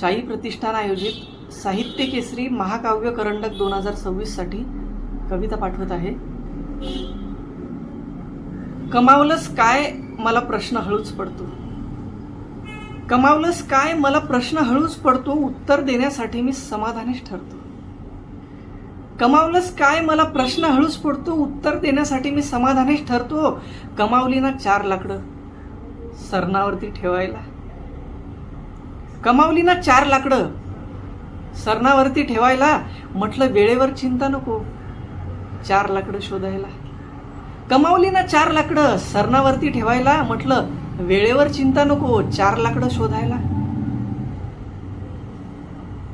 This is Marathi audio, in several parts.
शाही प्रतिष्ठान आयोजित साहित्य केसरी महाकाव्य करंडक 2026 साठी कविता पाठवत आहे. कमावलंस काय मला प्रश्न हळूच पडतो. कमावलंस काय मला प्रश्न हळूच पडतो, उत्तर देण्यासाठी मी समाधानीच ठरतो. कमावलंस काय मला प्रश्न हळूच पडतो, उत्तर देण्यासाठी मी समाधानीच ठरतो. कमावली ना 4 लाकडं सरणावरती ठेवायला. कमावली ना 4 लाकडं सरणावरती ठेवायला. म्हटलं वेळेवर चिंता नको 4 लाकडं शोधायला. कमावली ना 4 लाकडं सरणावरती ठेवायला. म्हटलं वेळेवर चिंता नको 4 लाकडं शोधायला.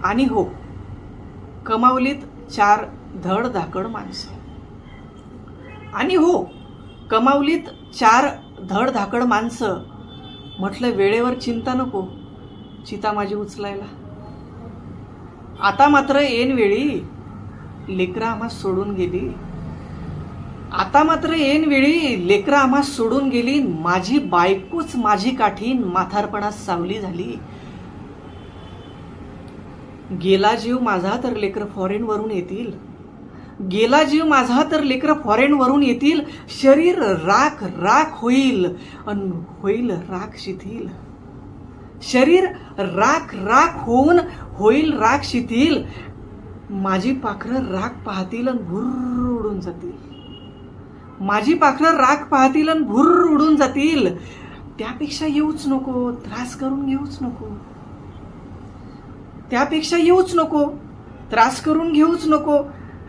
आणि हो, कमावलीत 4 धडधाकड माणसं. आणि हो, कमावलीत 4 धडधाकड माणसं. म्हटलं वेळेवर चिंता नको चिता माझी उचलायला. आता मात्र ऐन वेळी लेकरं आम्हा सोडून गेली. आता मात्र ऐन वेळी लेकरं आम्हा सोडून गेली. माझी बायकोच माझी काठीन म्हातारपणात सावली झाली. गेला जीव माझा तर लेकरं फॉरेन वरून येतील. गेला जीव माझा तर लेकरं फॉरेन वरून येतील. शरीर राख राख होईल अन होईल राख शिथिल. शरीर राख राख होऊन होईल राख शिथिल. माझी पाखरं राख पाहतील अन भुर्र उडून जातील. माझी पाखरं राख पाहतील अन भुर्र उडून जातील. त्यापेक्षा येऊच नको, त्रास करून घेऊच नको. त्यापेक्षा येऊच नको, त्रास करून घेऊच नको.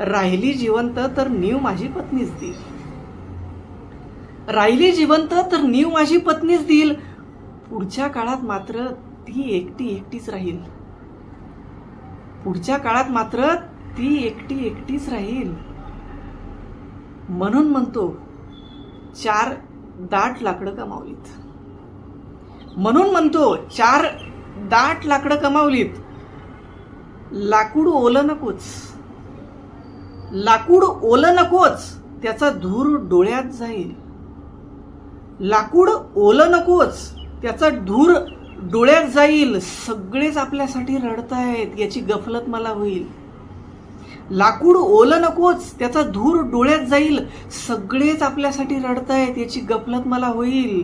राहिली जिवंत तर नीव माझी पत्नीच देईल. राहिली जिवंत तर नीव माझी पत्नीच देईल. पुढच्या काळात मात्र ती एकटीच राहील. पुढच्या काळात मात्र ती एकटीच राहील. म्हणून म्हणतो 4 दाट लाकडं कमावलीत. म्हणून म्हणतो 4 दाट लाकडं कमावलीत. लाकूड ओलं नकोच, लाकूड ओलं नकोच, त्याचा धूर डोळ्यात जाईल. लाकूड ओलं नकोच, त्याचा धूर डोळ्यात जाईल. सगळेच आपल्यासाठी रडतायत याची गफलत मला होईल. लाकूड ओलं नकोच, त्याचा धूर डोळ्यात जाईल. सगळेच आपल्यासाठी रडतायत याची गफलत मला होईल.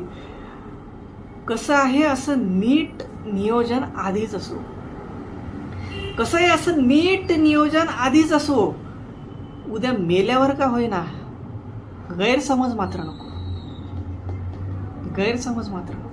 कसं आहे असं नीट नियोजन आधीच असो. कसं आहे असं नीट नियोजन आधीच असो. उद्या मेल्यावर का होईना गैरसमज मात्र नको. गैरसमज मात्र नको.